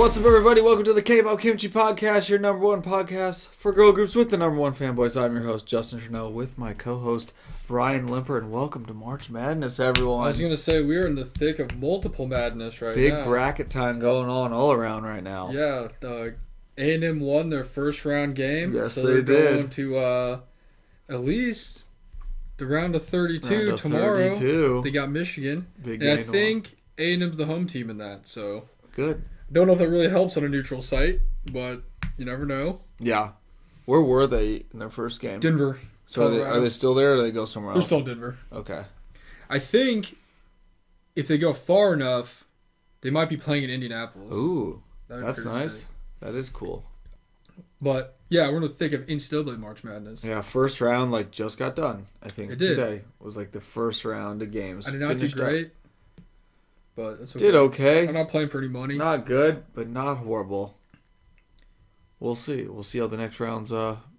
What's up, everybody? Welcome to the K-Pop Kimchi Podcast, your number one podcast for girl groups with the number one fanboys. I'm your host, Justin Chanel, with my co-host, Brian Limper, and welcome to March Madness, everyone. I was going to say, we're in the thick of multiple madness right now. Big bracket time going on all around right now. Yeah, A&M won their first round game. Yes, so they they're did. Going to at least the round of 32 tomorrow. 32. They got Michigan. Big and I game think A&M's the home team in that, so... Good. Don't know if that really helps on a neutral site, but you never know. Yeah. Where were they in their first game? Denver. So are they still there, or do they go somewhere else? They're still Denver. Okay. I think if they go far enough, they might be playing in Indianapolis. Ooh, that's nice. Sick. That is cool. But, yeah, we're in the thick of NCAA March Madness. Yeah, first round, just got done. I think it did. Today was, the first round of games. I did not do great. But it's okay. Did okay. I'm not playing for any money. Not good, but not horrible. We'll see. We'll see how the next rounds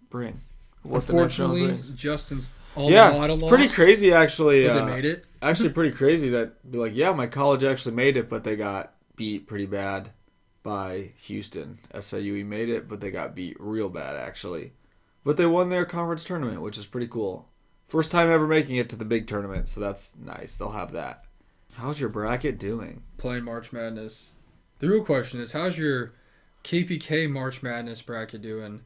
bring. What the next round brings. Justin's alma lost. Pretty crazy actually. But they made it. Actually, pretty crazy that my college actually made it, but they got beat pretty bad by Houston. SIU made it, but they got beat real bad actually. But they won their conference tournament, which is pretty cool. First time ever making it to the big tournament, so that's nice. They'll have that. How's your bracket doing? Playing March Madness. The real question is, how's your KPK March Madness bracket doing?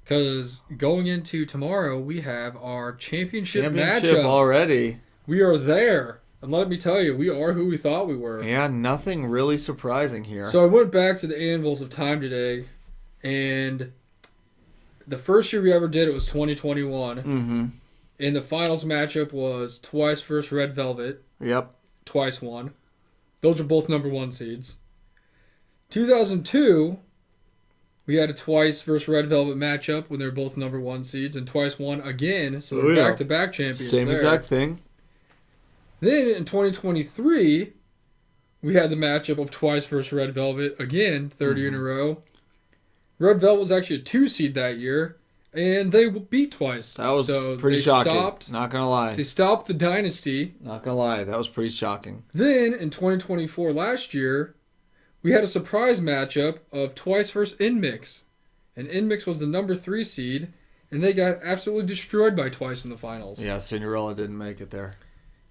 Because going into tomorrow, we have our championship matchup already. We are there. And let me tell you, we are who we thought we were. Yeah, nothing really surprising here. So I went back to the anvils of time today, and the first year we ever did it was 2021. Mm-hmm. And the finals matchup was Twice versus Red Velvet. Yep. Twice won. Those are both number one seeds. 2002, we had a Twice versus Red Velvet matchup when they were both number one seeds, and Twice won again, so they're back-to-back champions. Same exact thing. Then in 2023, we had the matchup of Twice versus Red Velvet again, third year in a row. Red Velvet was actually a 2 seed that year, and they beat Twice. That was pretty shocking. Not going to lie. They stopped the dynasty. Not going to lie. That was pretty shocking. Then, in 2024 last year, we had a surprise matchup of Twice versus Inmix. And Inmix was the number 3 seed, and they got absolutely destroyed by Twice in the finals. Yeah, Cinderella didn't make it there.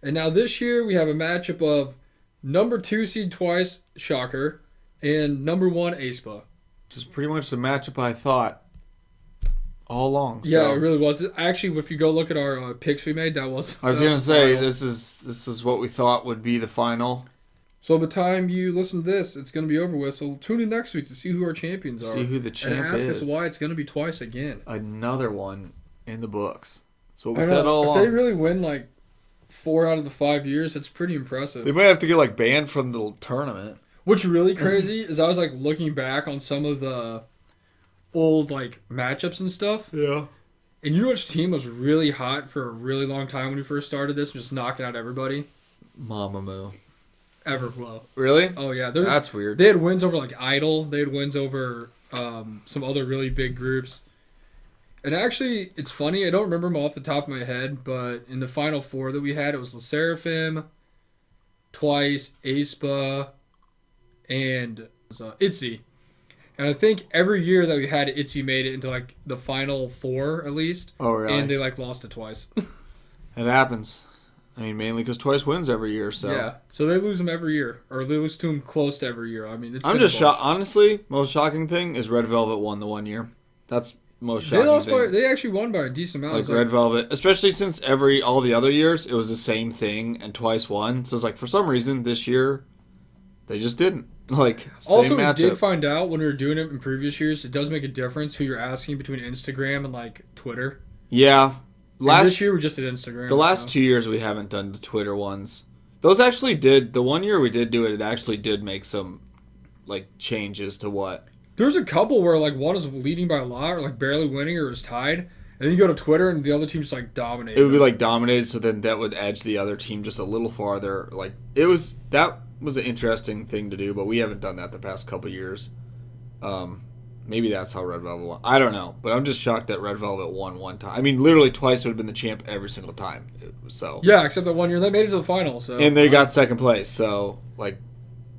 And now this year, we have a matchup of number 2 seed Twice, shocker, and number 1 aespa. Which is pretty much the matchup I thought all along. So. Yeah, it really was. Actually, if you go look at our picks we made, that was. I was going to say this is what we thought would be the final. So by the time you listen to this, it's going to be over with. So tune in next week to see who our champions are. See who the champ is. And ask us why it's going to be Twice again. Another one in the books. That's what we said all along. If they really win 4 out of the 5 years, that's pretty impressive. They might have to get banned from the tournament. What's really crazy is I was looking back on some of the old matchups and stuff. Yeah. And you know which team was really hot for a really long time when we first started this, just knocking out everybody? Mamamoo. Everglow. Really? Oh yeah, that's weird. They had wins over Idol. They had wins over some other really big groups. And actually, it's funny. I don't remember them off the top of my head, but in the final 4 that we had, it was LE SSERAFIM, Twice, aespa, and ITZY. And I think every year that we had ITZY made it into the final 4 at least. Oh really? And they lost it twice. It happens. I mean, mainly because Twice wins every year, so. Yeah, so they lose them every year. Or they lose to them close to every year. I mean, I'm just shocked. Honestly, most shocking thing is Red Velvet won the 1 year. That's most shocking thing. They actually won by a decent amount. Red Velvet, especially since all the other years, it was the same thing and Twice won. So it's for some reason, this year, they just didn't. Same also, matchup. We did find out when we were doing it in previous years, it does make a difference who you're asking between Instagram and Twitter. Yeah. This year we just did Instagram. The last 2 years we haven't done the Twitter ones. Those actually did. The 1 year we did do it actually did make some changes to what. There's a couple where one is leading by a lot or barely winning or is tied, and then you go to Twitter and the other team just dominated. It would be dominated, so then that would edge the other team just a little farther. That was an interesting thing to do, but we haven't done that the past couple years. Maybe that's how Red Velvet won. I don't know, but I'm just shocked that Red Velvet won 1 time. I mean, literally Twice would have been the champ every single time. So yeah, except that 1 year they made it to the final. So and they got second place. So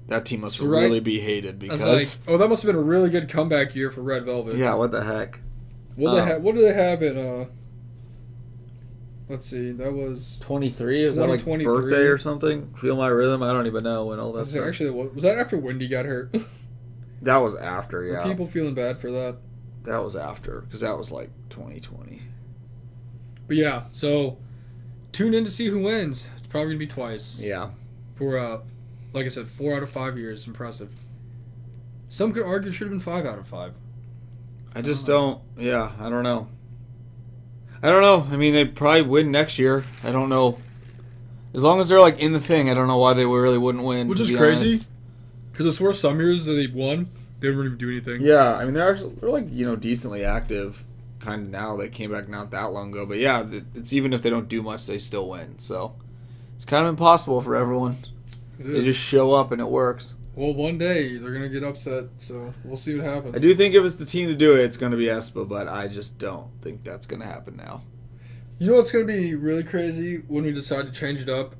that team must So, really be hated I was because like, oh, that must have been a really good comeback year for Red Velvet. yeah, what the heck? What do they have in? Let's see. That was 23. Is that like 2023? birthday or something? Feel My Rhythm. I don't even know when all that. Was that after Wendy got hurt? That was after. Were Yeah. people feeling bad for that? That was after because that was like 2020. But yeah, so tune in to see who wins. It's probably gonna be twice. Yeah. For like I said, 4 out of 5 years. Impressive. Some could argue it should have been 5 out of 5. I just don't. Yeah, I don't know. I mean, they'd probably win next year. I don't know. As long as they're like in the thing, I don't know why they really wouldn't win. Which is crazy. Because I swear some years that they won, they didn't even do anything. Yeah, I mean they're like decently active. Kind of now they came back not that long ago, but yeah, it's even if they don't do much, they still win. So it's kind of impossible for everyone. They just show up and it works. Well, one day they're gonna get upset, so we'll see what happens. I do think if it's the team to do it, it's going to be aespa, but I just don't think that's going to happen now. You know what's gonna be really crazy when we decide to change it up,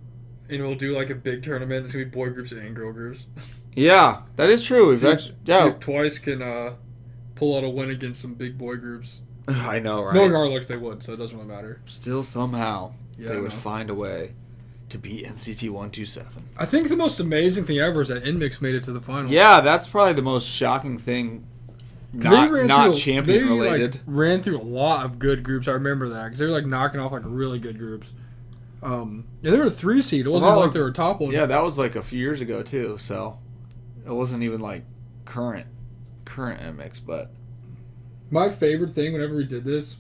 and we'll do like a big tournament. It's gonna be boy groups and girl groups. Yeah, that is true. See if Twice can pull out a win against some big boy groups. I know, right? Knowing our luck, they would, so it doesn't really matter. Still, somehow, Yeah, they would find a way to beat NCT 127. I think the most amazing thing ever is that NMIX made it to the final. Yeah, that's probably the most shocking thing. Not champion related. Like, ran through a lot of good groups. I remember that because they were like knocking off like really good groups. Yeah, they were a 3 seed. It wasn't like they were a top one. Yeah, that was like a few years ago too. So it wasn't even like current MX. But my favorite thing whenever we did this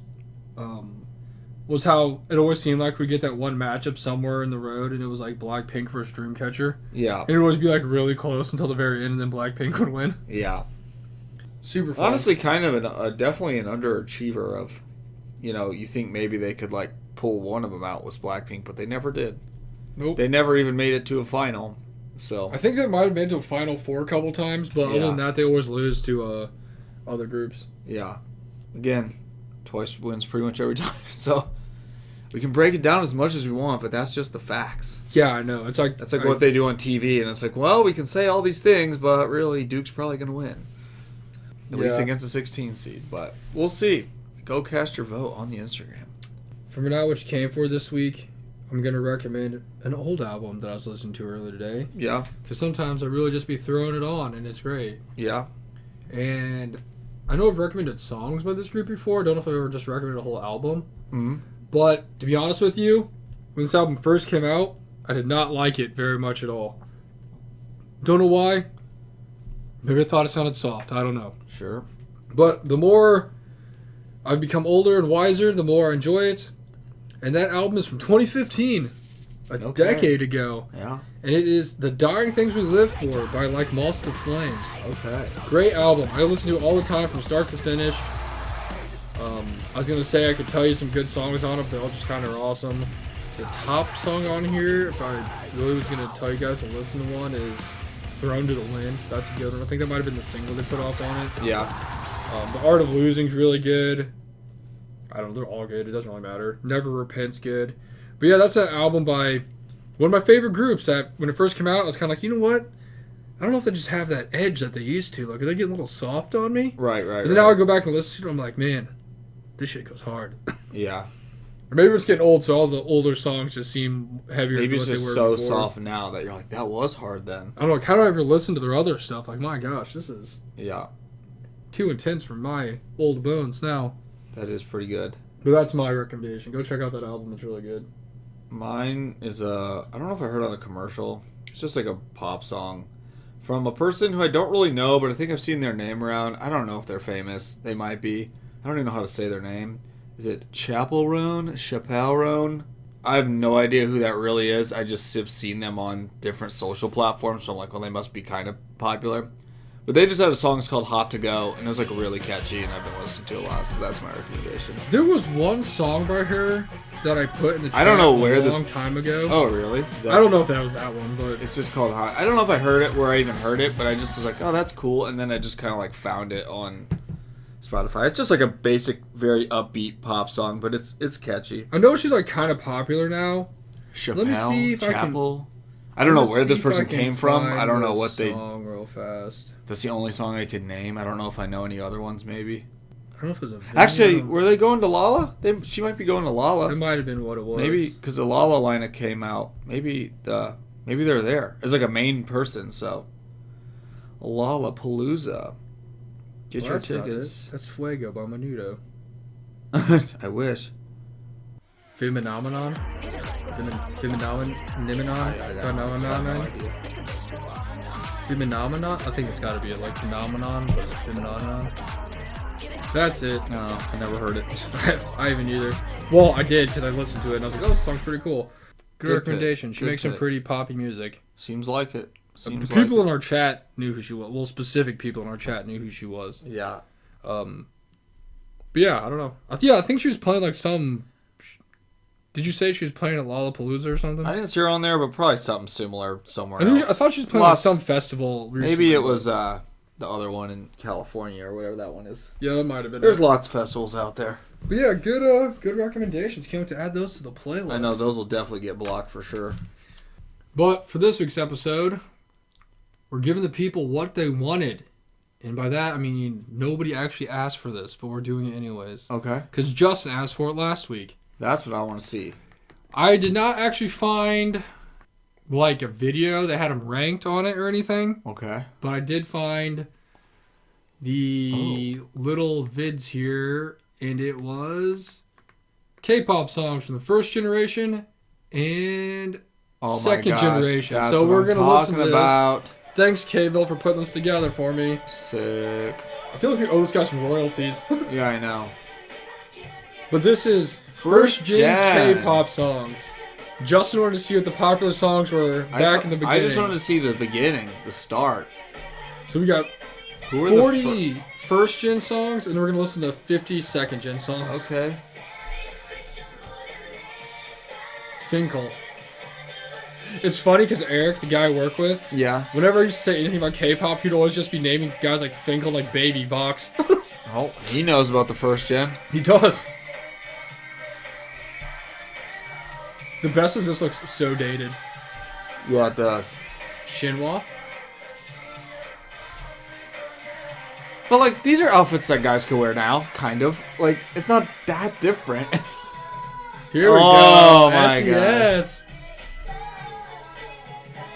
was how it always seemed like we get that one matchup somewhere in the road, and it was like Blackpink versus Dreamcatcher. Yeah, and it would always be like really close until the very end, and then Blackpink would win. Yeah. Super fun. Honestly, kind of definitely an underachiever of, you think maybe they could like pull one of them out with Blackpink, but they never did. Nope. They never even made it to a final. So I think they might have made it to a Final Four a couple times, but other than that, they always lose to other groups. Yeah. Again, Twice wins pretty much every time. So we can break it down as much as we want, but that's just the facts. Yeah, I know. That's like what they do on TV, and it's like, well, we can say all these things, but really, Duke's probably going to win. At least against a 16 seed, but we'll see. Go cast your vote on the Instagram. For Not What You Came For this week, I'm going to recommend an old album that I was listening to earlier today. Yeah. Because sometimes I really just be throwing it on, and it's great. Yeah. And I know I've recommended songs by this group before. I don't know if I've ever just recommended a whole album. Mm-hmm. But to be honest with you, when this album first came out, I did not like it very much at all. Don't know why. Maybe I thought it sounded soft. I don't know. Sure. But the more I've become older and wiser, the more I enjoy it. And that album is from 2015, a decade ago. Yeah. And it is The Dying Things We Live For by Like Moths to Flames. Okay. Great album. I listen to it all the time from start to finish. I was going to say I could tell you some good songs on it, but they all just kind of are awesome. The top song on here, if I really was going to tell you guys to listen to one, is Thrown to the Wind. That's a good one. I think that might have been the single they put off on it. Yeah. The Art of Losing's really good. I don't know, they're all good. It doesn't really matter. Never Repent's good. But yeah, that's an album by one of my favorite groups that when it first came out, I was kind of like, you know what? I don't know if they just have that edge that they used to. Like, are they getting a little soft on me? Right. And then now I go back and listen to it, I'm like, man, this shit goes hard. Yeah. Or maybe it's getting old, so all the older songs just seem heavier Maybe than it's what just they were so before. soft now that you're like, that was hard then. I'm like, how do I ever listen to their other stuff? Like, my gosh, this is too intense for my old bones now. That is pretty good. But that's my recommendation. Go check out that album. It's really good. Mine is I don't know if I heard on a commercial. It's just like a pop song from a person who I don't really know, but I think I've seen their name around. I don't know if they're famous. They might be. I don't even know how to say their name. Is it Chapelle Roan? I have no idea who that really is. I just have seen them on different social platforms, so I'm like, well, they must be kind of popular. But they just had a song called Hot to Go, and it was like really catchy, and I've been listening to it a lot, so that's my recommendation. There was one song by her that I put in the chat I don't know where a long time ago. Oh, really? I don't know if that was that one, but it's just called Hot. I don't know if I heard it, where I even heard it, but I just was like, oh, that's cool, and then I just kind of like found it on Spotify. It's just like a basic, very upbeat pop song, but it's catchy. I know she's like kind of popular now. Chapelle, Let me see if Chapel. I don't know Let's where this see if I person can came from. I find don't know the what they. song real fast. That's the only song I could name. I don't know if I know any other ones. Maybe. I don't know if it was a video. Actually, were they going to Lala? She might be going to Lala. It might have been what it was. Maybe because the Lala lineup came out. Maybe they're there. It's like a main person. So Lollapalooza. Get your that's not tickets. it. That's Fuego by Menudo. I wish. Femininomenon? Femininomenon? I got no idea. Femininomenon? I think it's got to be like phenomenon, but it's Femininomenon. That's it. No, I never heard it. I haven't either. Well, I did because I listened to it and I was like, oh, this song's pretty cool. Good recommendation. She Good makes some pick. pretty poppy music. Seems like it. The people in our chat knew who she was. Well, specific people in our chat knew who she was. Yeah. But yeah, I don't know. I think she was playing like some. Did you say she was playing at Lollapalooza or something? I didn't see her on there, but probably something similar somewhere I else. thought she was playing at some festival. Maybe it was the other one in California or whatever that one is. Yeah, that might have been. There's lots of festivals out there. But yeah, good recommendations. Can't wait to add those to the playlist. I know those will definitely get blocked for sure. But for this week's episode, we're giving the people what they wanted. And by that, I mean nobody actually asked for this, but we're doing it anyways. Okay. Because Justin asked for it last week. That's what I want to see. I did not actually find like a video that had them ranked on it or anything. Okay. But I did find the little vids here, and it was K-pop songs from the first generation and second generation. That's so what we're I'm going to listen talking to about. this. Thanks, K-Ville, for putting this together for me. Sick. I feel like we owe this guy some royalties. Yeah, I know. But this is first gen K-pop songs. Justin wanted to see what the popular songs were back in the beginning. I just wanted to see the beginning, the start. So we got Who are 40 first gen songs, and then we're going to listen to 50 second gen songs. Okay. Finkel. It's funny because Eric, the guy I work with, Yeah. whenever I used to say anything about K-pop, he'd always just be naming guys like Finkel, like Baby Vox. Oh, he knows about the first gen. He does. The best is this looks so dated. Yeah, it does. Shinhwa. But like, these are outfits that guys could wear now, kind of. Like, it's not that different. Here we Oh go. my SES.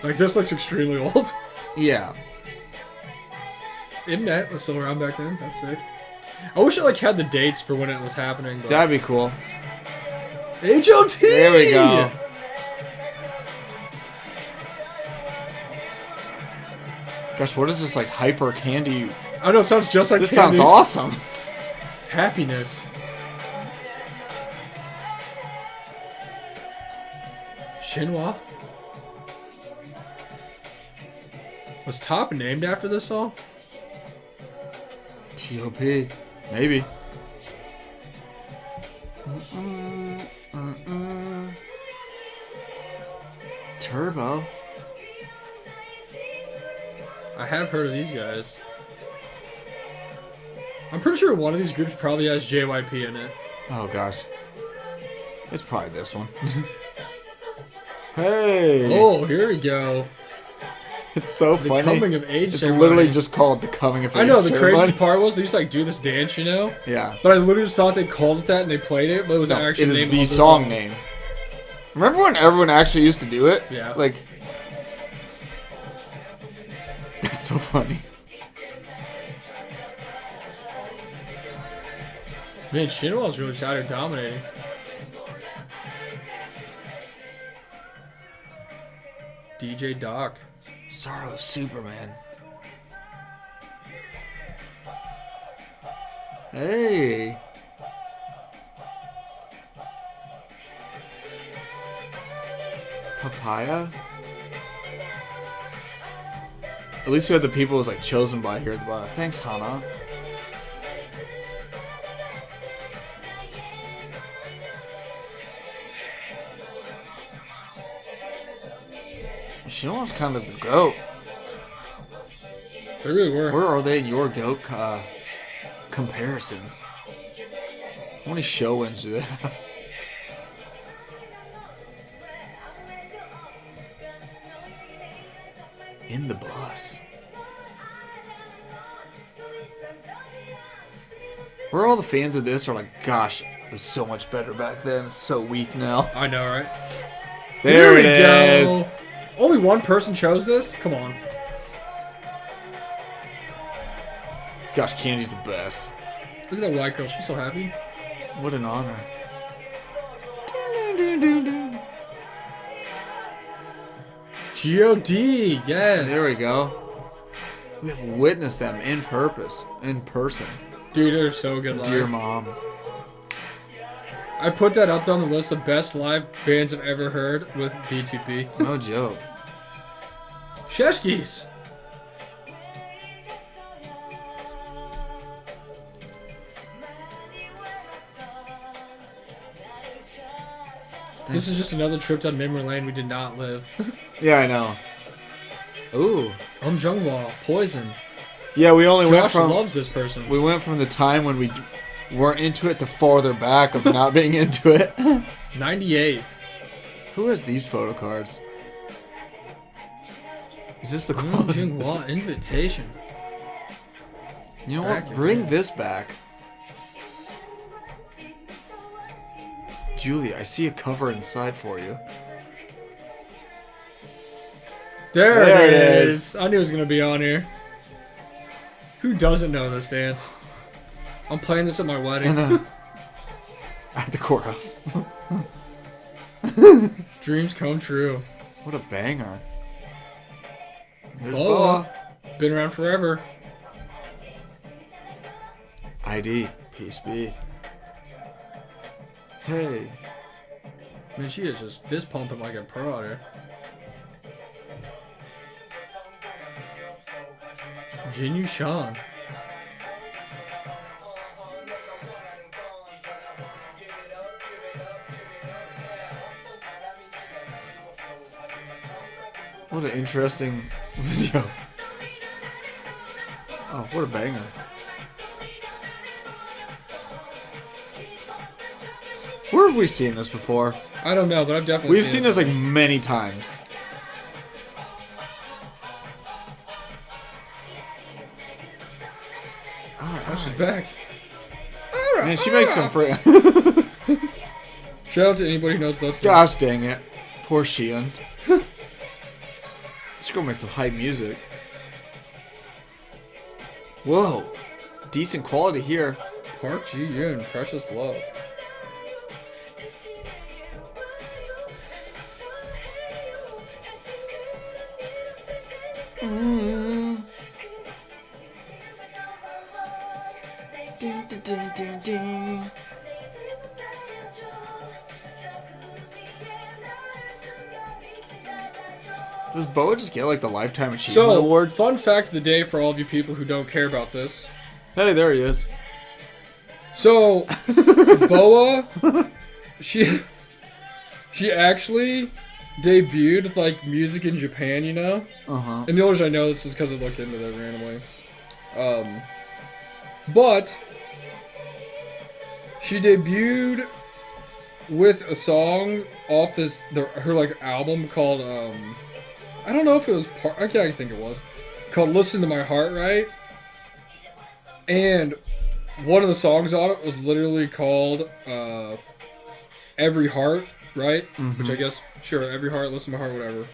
Like, this looks extremely old. Yeah. Internet was still around back then. That's sick. I wish it like had the dates for when it was happening. But... That'd be cool. H.O.T. There we go. Gosh, what is this, like, hyper candy? I know, it sounds just like This candy. sounds awesome. Happiness. Shinhwa? Was Top named after this song? T.O.P. Maybe. Turbo. I have heard of these guys. I'm pretty sure one of these groups probably has JYP in it. Oh gosh. It's probably this one. Hey! Oh, here we go. It's so The funny. coming of age It's ceremony. literally just called the coming of age I know, the ceremony. craziest part was they used to like do this dance, you know? Yeah. But I literally just thought they called it that and they played it, but it was No, actually it is named the on song name. Remember when everyone actually used to do it? Yeah. Like, it's so funny. Man, Shinhwa's really out here dominating. DJ Doc. Sorrow Superman. Hey. Papaya? At least we have the people who's like chosen by here at the bottom. Thanks, Hana. Shinhwa's kind of the GOAT. They really were. Where are they in your GOAT comparisons? How many show wins do they have? In the bus. Where all the fans of this are like, gosh, it was so much better back then. It's so weak now. I know, right? There it is. Only one person chose this? Come on. Gosh, Candy's the best. Look at that white girl. She's so happy. What an honor. G.O.D. Yes. There we go. We have witnessed them in person. Dude, they're so good live. Dear Mom. I put that up on the list of best live bands I've ever heard with B2B. No joke. Sheshkis. This is just another trip down memory lane we did not live. Yeah, I know. Ooh. Jungwoo, Poison. Yeah, we only went Josh from loves this person. we went from the time when we weren't into it to farther back of not being into it. 98. Who has these photo cards? Is this the quality? Jungwoo invitation. You know Back what? it, Bring man. this back. Julia, I see a cover inside for you. There There it it is. I knew it was going to be on here. Who doesn't know this dance? I'm playing this at my wedding. At the courthouse. Dreams come true. What a banger. There's Boa. Boa. Been around forever. ID. Peace be. Hey. Man, she is just fist pumping like a pro out here. Jinyu Sean. What an interesting video. Oh, what a banger. Where have we seen this before? I don't know, but I've definitely We've seen this like many times. She's back. Man, she makes some free. Shout out to anybody who knows those. Gosh dang it. Poor Sheehan. This girl makes some hype music. Whoa. Decent quality here. Park Ji Yoon, Precious Love. Does Boa just get like the Lifetime Achievement So, Award? fun fact of the day for all of you people who don't care about this. Hey, there he is. So, Boa, she actually debuted with, like, music in Japan, you know? Uh-huh. And the only reason I know this is because I looked into that randomly. But she debuted with a song off her like album called I don't know if it was I think it was called "Listen to My Heart," right? And one of the songs on it was literally called "Every Heart," right? Mm-hmm. Which I guess "Every Heart," "Listen to My Heart," whatever.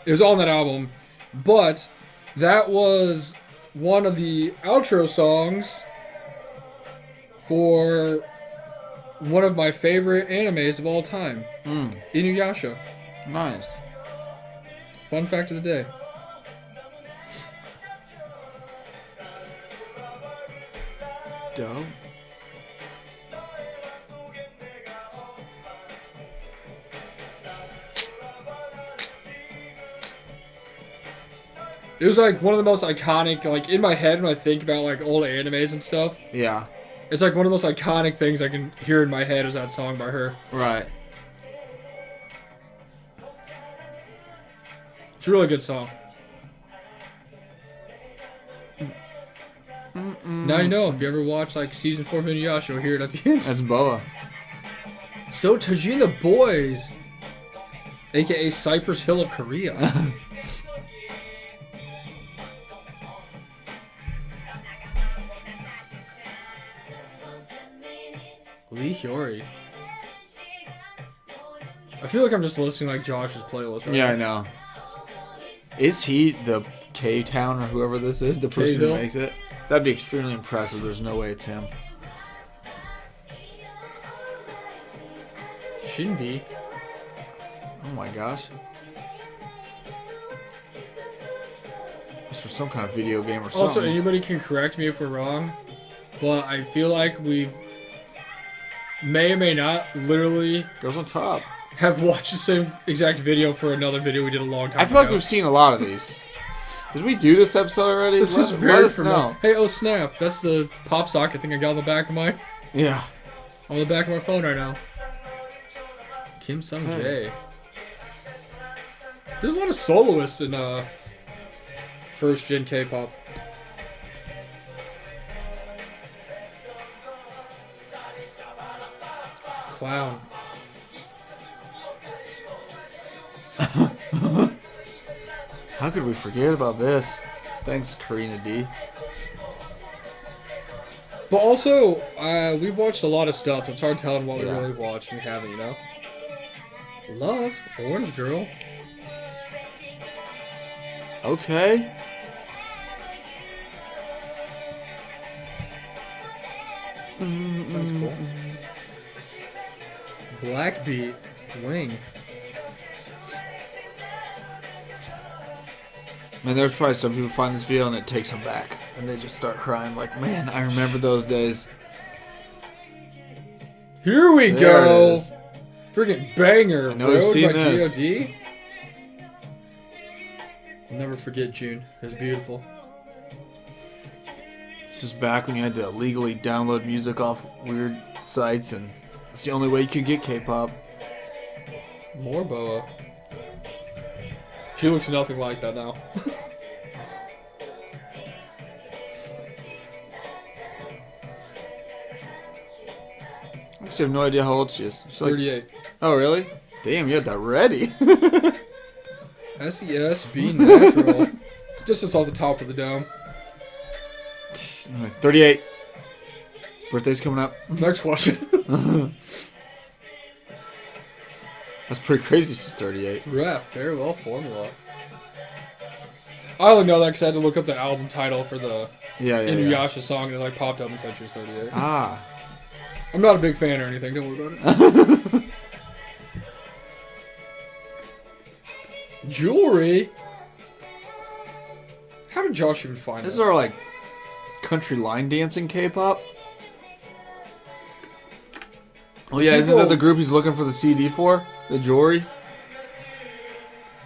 It was on that album, but that was one of the outro songs for one of my favorite animes of all time, Inuyasha. Nice. Fun fact of the day. Dope. It was like one of the most iconic, like in my head when I think about like old animes and stuff. Yeah. It's like one of the most iconic things I can hear in my head is that song by her. Right. It's a really good song. Now you know, if you ever watch like season 4 of Inuyasha, you'll hear it at the end. That's Boa. So Tajin the Boys, aka Cypress Hill of Korea. Lee Hyori. I feel like I'm just listening like Josh's playlist. Right Yeah, now. I know. Is he the K-Town or whoever this is, the person K-Ville? who makes it? That'd be extremely impressive. There's no way it's him. Shinvi. Oh my gosh. It's for some kind of video game or something. Also, anybody can correct me if we're wrong, but I feel like we may or may not literally Goes on top. have watched the same exact video for another video we did a long time I feel like ago. we've seen a lot of these. Did we do this episode already? This is let very us familiar. know. Hey, oh snap! That's the pop socket thing I got on the back of my Yeah. on the back of my phone right now. Kim Sung Jae. There's a lot of soloists in first gen K-pop. Clown. How could we forget about this? Thanks, Karina D. But also, we've watched a lot of stuff. So it's hard telling what we Yeah. really watched and we haven't, you know? Love, Orange Girl. Okay. Sounds cool. Black Beat, Wing. And there's probably some people find this video and it takes them back. And they just start crying like, man, I remember those days. Here we There go. it is. Friggin' banger. I know we've Road seen by this. G.O.D. I'll never forget June. It was beautiful. This was back when you had to legally download music off weird sites, and it's the only way you could get K-pop. More Boa. She looks nothing like that now. I actually have no idea how old she is. She's like, 38. oh, really? Damn, you had that ready. SES B Natural. Just it's off the top of the dome. 38. Birthday's coming up. Next question. That's pretty crazy. She's 38. Ref, Farewell Formula. I only know that because I had to look up the album title for the Yeah, yeah, yeah. Inuyasha song and it like popped up and said she was 38. Ah. I'm not a big fan or anything, don't worry about it. Jewelry? How did Josh even find This this? is our, like, country line dancing K-pop. Oh, yeah, isn't that the group he's looking for the CD for? The jewelry?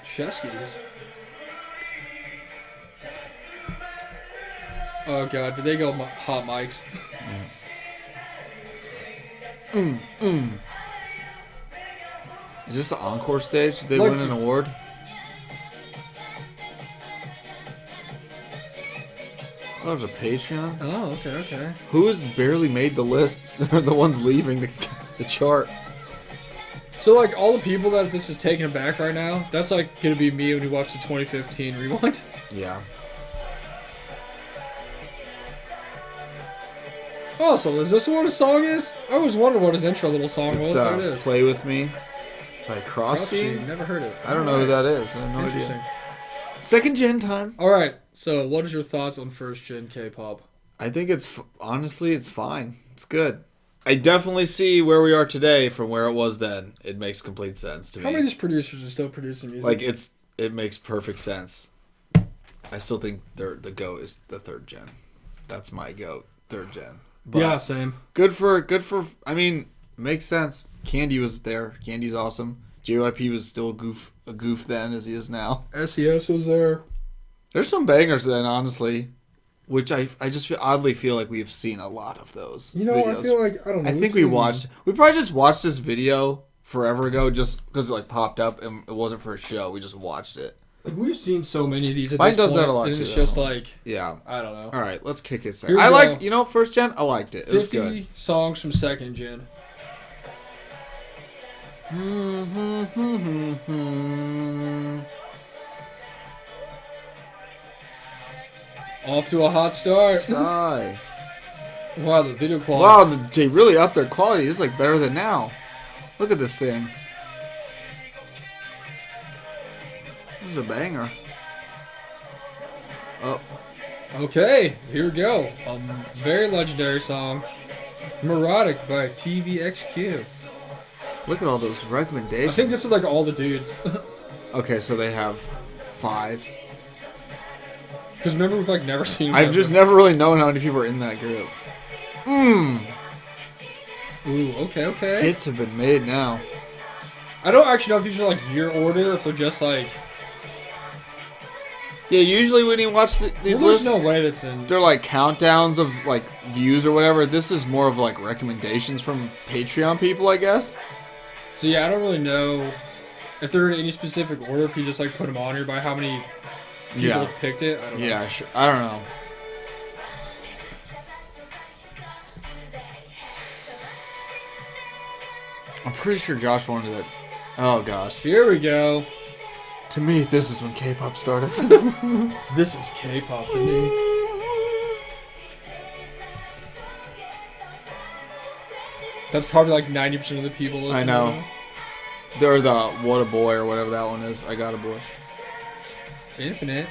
Cheskis. Oh god, did they go hot mics? Is this the encore stage? Did they Like- win an award? Oh, there's a Patreon. Oh, okay. Who has barely made the list? They're the ones leaving the chart. So like all the people that this is taking back right now, that's like gonna be me when we watch the 2015 rewind. Yeah. Oh, so is this what his song is? I always wondered what his intro little song was. It's There it is. Play With Me by Cross Gene. Never heard it. I don't know who that is. I have no Interesting. idea. Second gen time. All right. So, what is your thoughts on first gen K-pop? I think it's honestly, it's fine. It's good. I definitely see where we are today from where it was then. It makes complete sense to How many me. of these producers are still producing music? Like it makes perfect sense. I still think the GOAT is the third gen. That's my GOAT, third gen. But yeah, same. good for. I mean, makes sense. Candy was there. Candy's awesome. JYP was still a goof then as he is now. SES was there. There's some bangers then, honestly, which I just oddly feel like we've seen a lot of those. You know, videos. I feel like I don't know. I think we probably just watched this video forever ago just because it like popped up and it wasn't for a show. We just watched it. Like, we've seen so many of these. At Mine this does that point, a lot, and too, it's though. just like Yeah. I don't know. All right, let's kick it. Here we I go. like, first gen. I liked it. It was 50 good. songs from second gen. Off to a hot start. Sigh. Wow, the video quality. Wow, they really upped their quality. It's like better than now. Look at this thing. This is a banger. Oh. Okay, here we go. A very legendary song. Neurotic by TVXQ. Look at all those recommendations. I think this is like all the dudes. Okay, so they have 5. Because remember, we've like never seen them. I've just never really known how many people are in that group. Ooh, okay. Hits have been made now. I don't actually know if these are like year order or if they're just like... Yeah, usually when you watch these Well, lists, there's no way that's in... they're like countdowns of like views or whatever. This is more of like recommendations from Patreon people, I guess. So yeah, I don't really know if they're in any specific order, if you just like put them on here by how many people picked it. I don't know. Yeah, sure. I don't know. I'm pretty sure Josh wanted it. Oh gosh. Here we go. To me, this is when K-pop started. This is K-pop to me. That's probably like 90% of the people listening. I know. They're the What a Boy or whatever that one is. I Got a Boy. Infinite.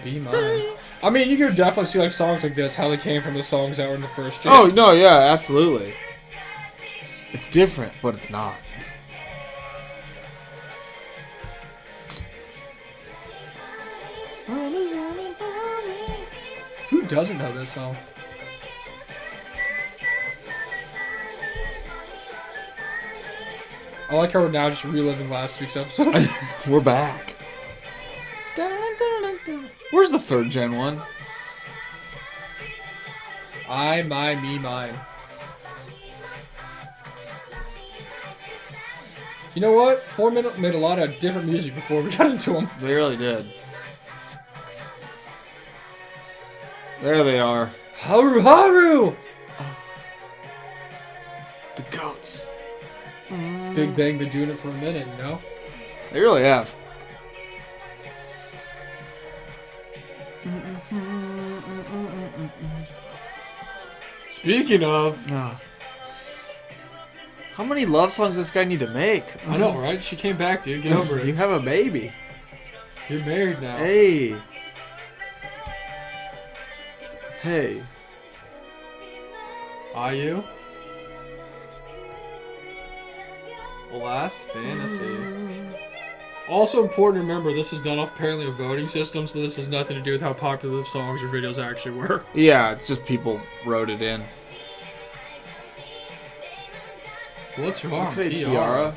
Be mine. I mean, you could definitely see like songs like this, how they came from the songs that were in the first gen. Oh, no, yeah, absolutely. It's different, but it's not. Who doesn't know this song? I like how we're now just reliving last week's episode. We're back. Where's the 3rd gen one? I, my, me, mine. You know what? 4 Minute made a lot of different music before we got into them. They really did. There they are. Haru Haru! The goats. Big Bang been doing it for a minute, you know? They really have. Speaking of... How many love songs does this guy need to make? I know, right? She came back, dude. Get over You it. have a baby. You're married now. Hey. Hey. Are you? Last Fantasy. Also important to remember, this is done off apparently a voting system, so this has nothing to do with how popular the songs or videos actually were. Yeah, it's just people wrote it in. What's wrong? Okay, Tiara.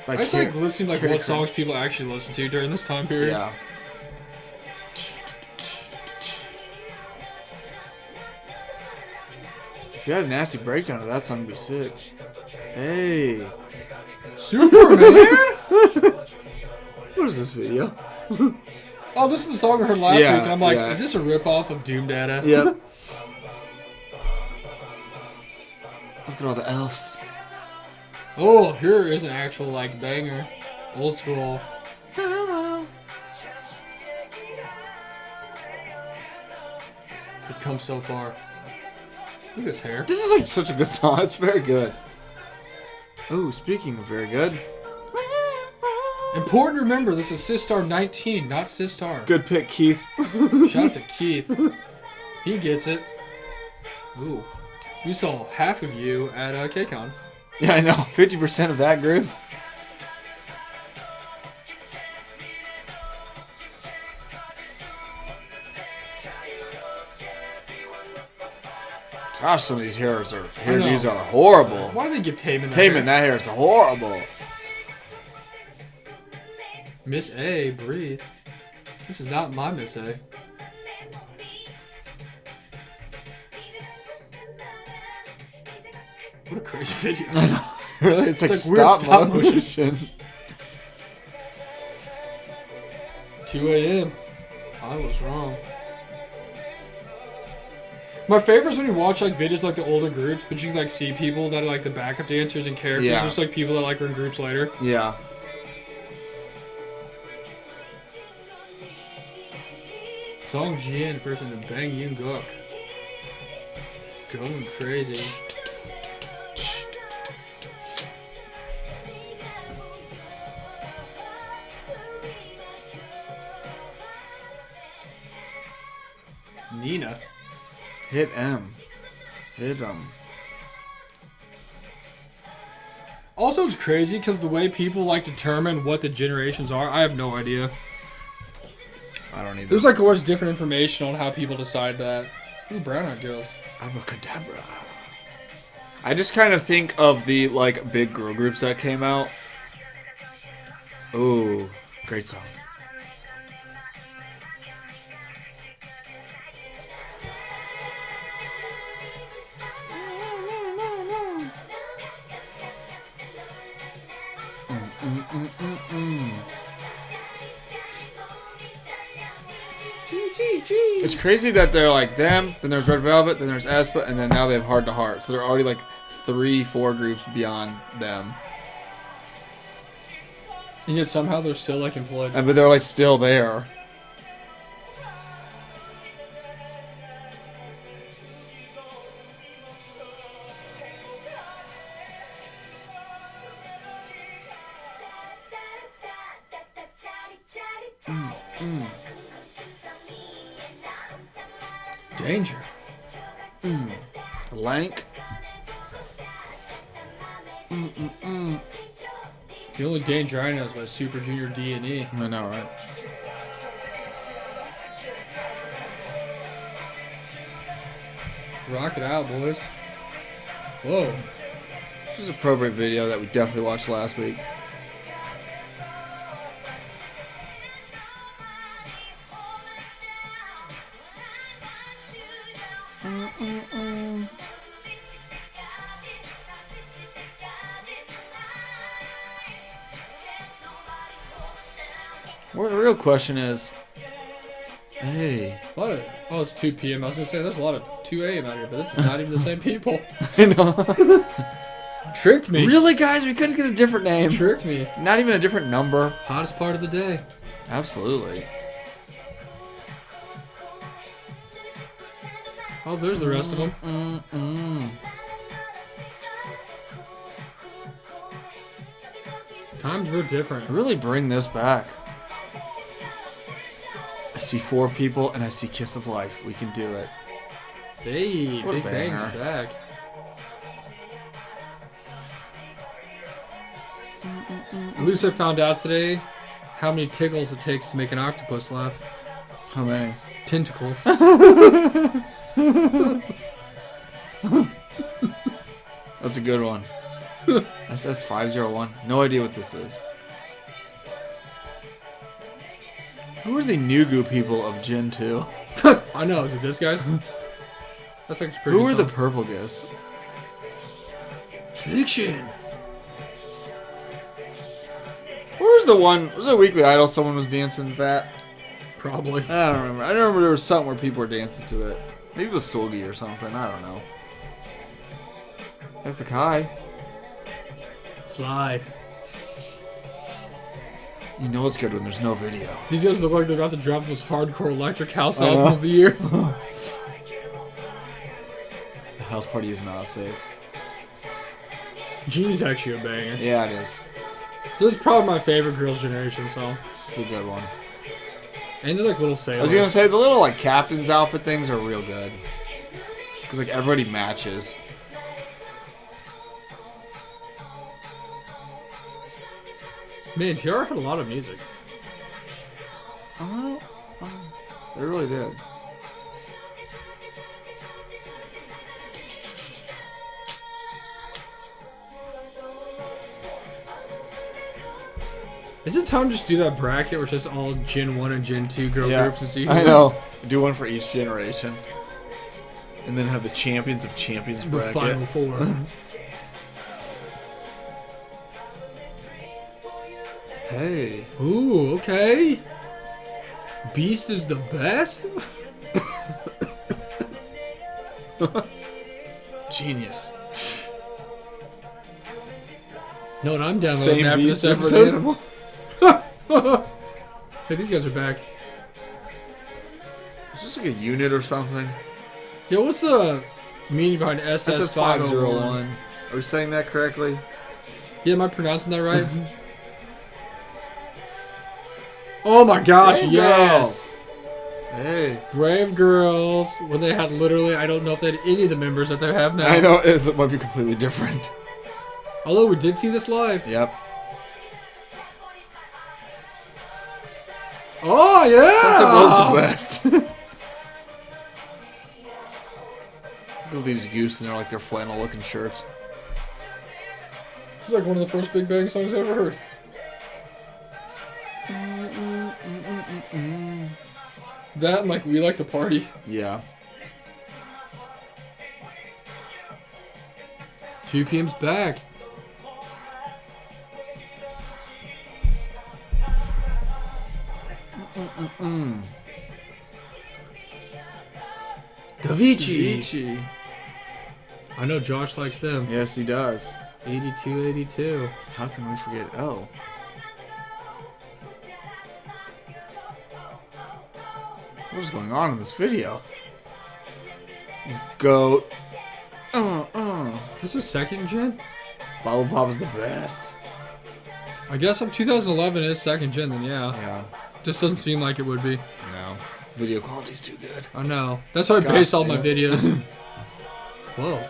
I just like listening like Pretty what songs people actually listen to during this time period. Yeah. If you had a nasty breakdown of that song, it'd be sick. Hey. Superman? What is this video? Oh, this is the song I heard last Yeah, week. And I'm like, yeah. is this a ripoff of Doom Data? Yep. Look at all the elves. Oh, here is an actual like banger. Old school. We've come so far. Look at his hair. This is like such a good song. It's very good. Oh, speaking of very good. Important to remember, this is Sistar 19, not Sistar. Good pick, Keith. Shout out to Keith. He gets it. Ooh. We saw half of you at KCON. Yeah, I know. 50% of that group. Gosh, some of these hairdos are horrible. Why do they give Taemin that Taemin, hair? that hair is horrible. Miss A, breathe. This is not my Miss A. What a crazy video. I know. Really, it's like weird stop motion. 2 a.m. I was wrong. My favorite is when you watch like videos like the older groups, but you can like see people that are like the backup dancers and characters, Yeah. just like people that like are in groups later. Yeah. Song Jian versus the Bang Yoon Guk. Going crazy. Nina. Hit M. Hit 'em. Also, it's crazy because the way people like determine what the generations are, I have no idea. I don't either. There's like always different information on how people decide that. Ooh, brown eyed girls. Abracadabra. I just kind of think of the like big girl groups that came out. Ooh, great song. It's crazy that they're like them, then there's Red Velvet, then there's aespa, and then now they have Heart to Heart. So they're already like 3-4 groups beyond them. And yet somehow they're still like employed. But they're like still there. Danger. Lank. The only danger I know is by Super Junior D and E. I know, right? Rock it out, boys. Whoa. This is an appropriate video that we definitely watched last week. Well, the real question is, hey. A lot of, oh, it's 2 p.m. I was going to say, there's a lot of 2 a.m. out here, but this is not even the same people. I know. Tricked me. Really, guys? We couldn't get a different name. Tricked me. Not even a different number. Hottest part of the day. Absolutely. Oh, there's the rest of them. Times were different. Really bring this back. I see 4 people and I see Kiss of Life. We can do it. Hey, What a Big Bang's banger. back. At least I found out today how many tickles it takes to make an octopus laugh. How many? Tentacles. That's a good one. SS 501. No idea what this is. Who are the Nugu people of Gen 2? I know, is it this guy's? That's like pretty Who are the song. Purple Guys? Fiction? Where's the one? Was it Weekly Idol? Someone was dancing to that? Probably. I don't remember. I remember there was something where people were dancing to it. Maybe it was Solgi or something. I don't know. Epic High. Fly. You know it's good when there's no video. These guys look like they're about to drop this hardcore electric house I know. album of the year. The house party is not safe. Genie's actually a banger. Yeah, it is. This is probably my favorite Girls' Generation song. It's a good one. And they're like little sailors. I was gonna say the little like captain's outfit things are real good. Cause like everybody matches. Man, TR had a lot of music. They really did. Is it time to just do that bracket where it's just all Gen 1 and Gen 2 girl Yeah, groups and see who I wins? know. Do one for each generation. And then have the champions of champions The bracket. final four. Hey. Ooh, okay. Beast is the best? Genius. No, and I'm downloading Same after beast, this different episode. animal. Hey, these guys are back. Is this like a unit or something? Yo, what's the Meaning behind SS 501. 501. Are we saying that correctly? Yeah, am I pronouncing that right? Oh my gosh, Brave yes! Hey. Brave Girls, when they had literally, I don't know if they had any of the members that they have now. I know, it might be completely different. Although we did see this live. Yep. Oh, yeah! Sunset was the best. Look at these goose and they're like their flannel looking shirts. It's like one of the first Big Bang songs I ever heard. That and like We Like to Party. Yeah. 2 PM's back. Davichi. I know Josh likes them. Yes, he does. 82. How can we forget L? What is going on in this video? Goat. This is second gen? Bubble Pop is the best. I guess if 2011 is second gen, then yeah. Yeah. Just doesn't seem like it would be. No. Video quality's too good. I know. That's how I God base all my damn. videos. Whoa.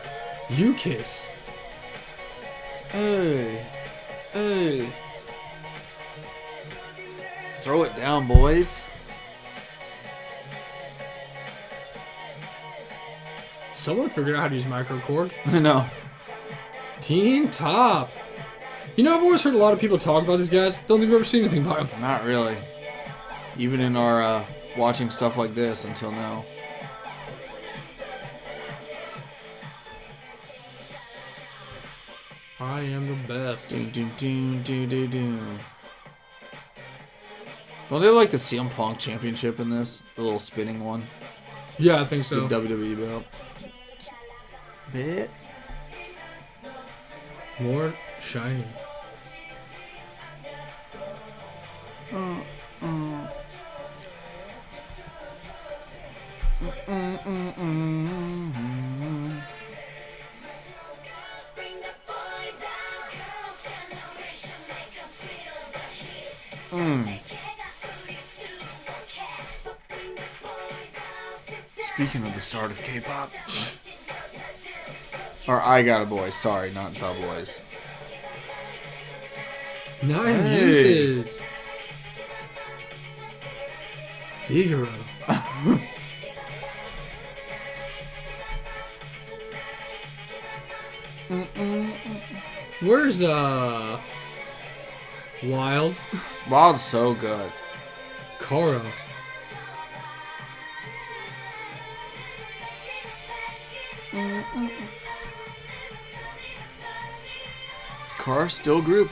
You Kiss. Hey. Hey. Throw it down, boys. Someone figured out how to use microcorg. I know. Teen Top. You know, I've always heard a lot of people talk about these guys. Don't think I've ever seen anything by them. Not really. Even in our watching stuff like this until now. I am the best. Don't they have like the CM Punk championship in this? The little spinning one? Yeah, I think so. The WWE belt. Bit. More shiny. Speaking of the start of K-pop. Or I Got a Boy, sorry, not The Boys. 9 Hey. uses. Figaro. Where's Wild? Wild's so good. Kara. Car still group.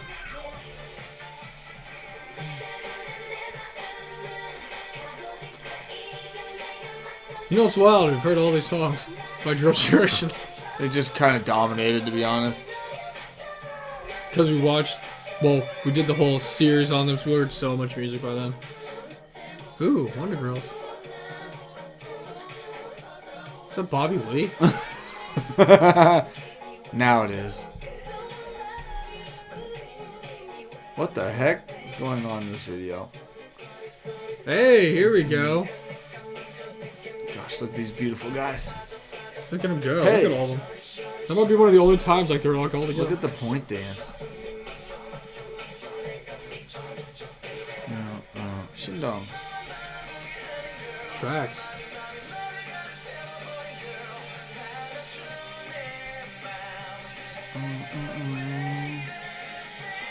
You know what's wild? I've heard all these songs by Girls' Generation. They just kind of dominated, to be honest. Because we watched, well, we did the whole series on them, so we heard so much music by them. Ooh, Wonder Girls. Is that Bobby Lee? Now it is. What the heck is going on in this video? Hey, here we go. Gosh, look at these beautiful guys. Look at them go. Hey. Look at all of them. That might be one of the only times like they're like all together. Look at the point dance. Shindong. Tracks.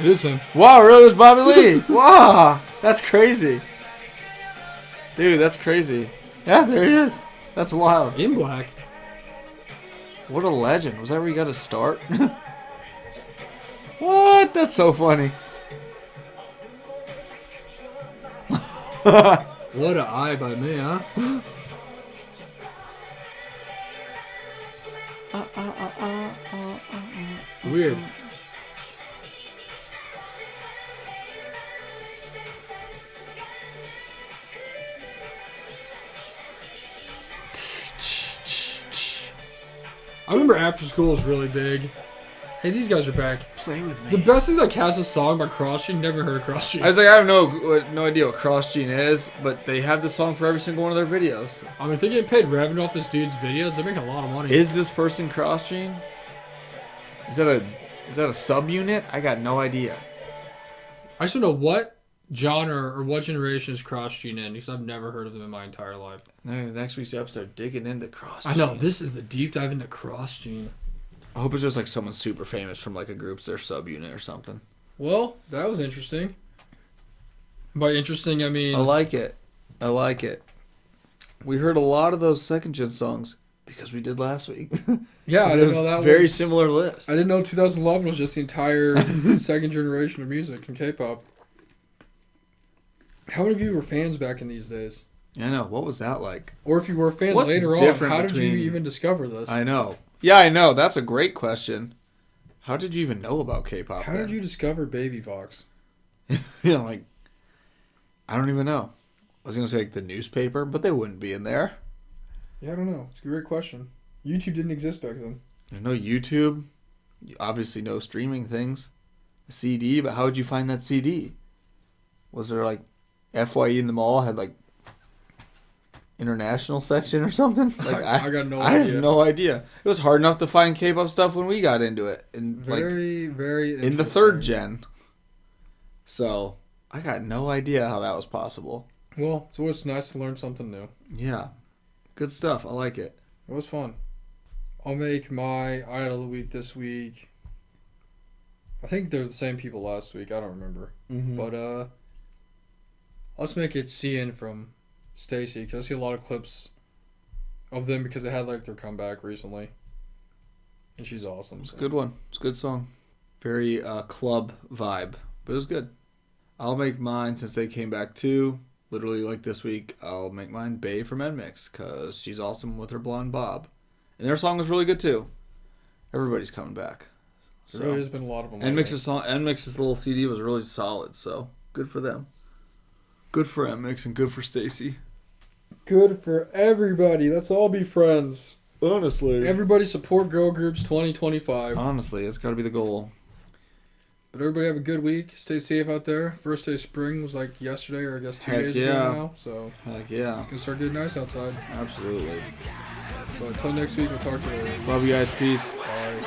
It is him. Wow, really? It was Bobby Lee. Wow, that's crazy. Dude, that's crazy. Yeah, there he is. That's wild. In black. What a legend. Was that where you got to start? What? That's so funny. What a eye by me, huh? Weird. I remember After School was really big. Hey, these guys are back. Play with me. The best is like has a song by Cross Gene. Never heard of Cross Gene. I was like, I have no idea what Cross Gene is, but they have the song for every single one of their videos. I mean, if they get paid revenue off this dude's videos, they're making a lot of money. Is this person Cross Gene? Is that a subunit? I got no idea. I just don't know what genre or what generation is Cross Gene in, because I've never heard of them in my entire life. Next week's episode, digging into Cross Gene. I know, this is the deep dive into Cross Gene. I hope it's just like someone super famous from like a group's their subunit or something. Well, that was interesting. By interesting, I mean... I like it. We heard a lot of those second gen songs because we did last week. Yeah, I didn't know that was... Very similar list. I didn't know 2011 was just the entire second generation of music and K-pop. How many of you were fans back in these days? I know. What was that like? Or if you were fans What's later on, different how did you between- even discover this? I know. Yeah, I know. That's a great question. How did you even know about K-pop? How did you discover Baby Vox? Like, I don't even know. I was gonna say like the newspaper, but they wouldn't be in there. Yeah, I don't know. It's a great question. YouTube didn't exist back then. There's no YouTube. Obviously, no streaming things. A CD, but how would you find that CD? Was there like FYE in the mall had like international section or something? Like I got no I idea. have no idea. It was hard enough to find K-pop stuff when we got into it, and Very, very in the third gen. So I got no idea how that was possible. Well, it's always nice to learn something new. Yeah, good stuff. I like it. It was fun. I'll make my Idol of the Week this week. I think they're the same people last week. I don't remember. But let's make it CN from Stacy, because I see a lot of clips of them because they had like their comeback recently. And she's awesome. It's a good one. It's a good song. Very club vibe, but it was good. I'll make mine since they came back too. Literally like this week, I'll make mine Bae from NMIXX because she's awesome with her blonde bob. And their song was really good too. Everybody's coming back. There really has been a lot of them. NMIXX's little CD was really solid, so good for them. Good for NMIXX and good for Stacy. Good for everybody. Let's all be friends. Honestly. Everybody support girl groups 2025. Honestly, it's got to be the goal. But everybody have a good week. Stay safe out there. First day of spring was like yesterday, or I guess 2 days ago now. So heck yeah. It's going to start getting nice outside. Absolutely. But until next week, we'll talk to you later. Love you guys. Peace. Bye.